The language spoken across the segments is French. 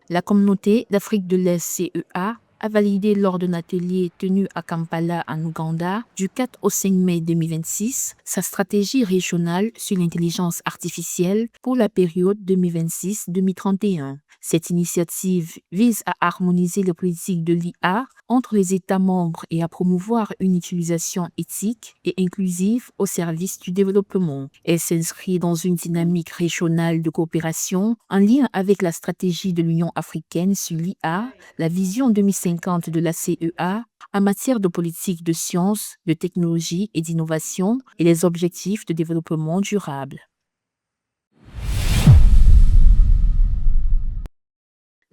La communauté d'Afrique de l'Est CEA a validé lors d'un atelier tenu à Kampala en Ouganda du 4 au 5 mai 2026 sa stratégie régionale sur l'intelligence artificielle pour la période 2026-2031. Cette initiative vise à harmoniser les politiques de l'IA entre les États membres et à promouvoir une utilisation éthique et inclusive au service du développement. Elle s'inscrit dans une dynamique régionale de coopération en lien avec la stratégie de l'Union africaine sur l'IA, la vision 2050 de la CEA en matière de politique de sciences, de technologie et d'innovation et les objectifs de développement durable.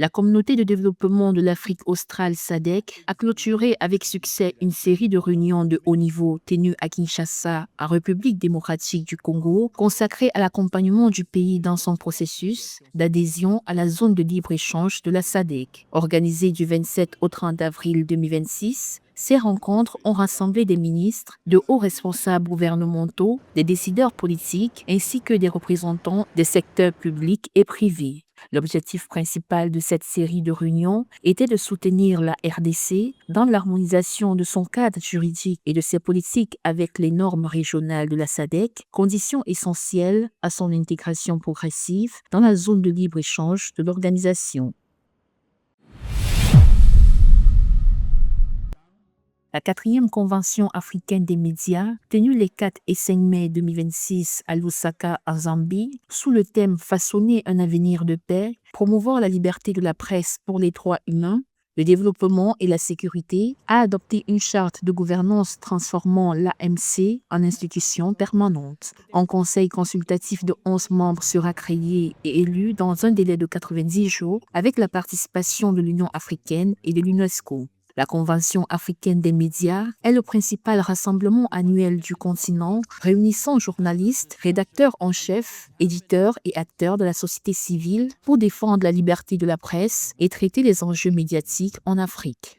La communauté de développement de l'Afrique australe SADC a clôturé avec succès une série de réunions de haut niveau tenues à Kinshasa, en République démocratique du Congo, consacrées à l'accompagnement du pays dans son processus d'adhésion à la zone de libre-échange de la SADC. Organisées du 27 au 30 avril 2026, ces rencontres ont rassemblé des ministres, de hauts responsables gouvernementaux, des décideurs politiques ainsi que des représentants des secteurs publics et privés. L'objectif principal de cette série de réunions était de soutenir la RDC dans l'harmonisation de son cadre juridique et de ses politiques avec les normes régionales de la SADC, condition essentielle à son intégration progressive dans la zone de libre-échange de l'organisation. La 4e Convention africaine des médias, tenue les 4 et 5 mai 2026 à Lusaka, en Zambie, sous le thème « Façonner un avenir de paix, promouvoir la liberté de la presse pour les droits humains, le développement et la sécurité », a adopté une charte de gouvernance transformant l'AMC en institution permanente. Un conseil consultatif de 11 membres sera créé et élu dans un délai de 90 jours avec la participation de l'Union africaine et de l'UNESCO. La Convention africaine des médias est le principal rassemblement annuel du continent réunissant journalistes, rédacteurs en chef, éditeurs et acteurs de la société civile pour défendre la liberté de la presse et traiter les enjeux médiatiques en Afrique.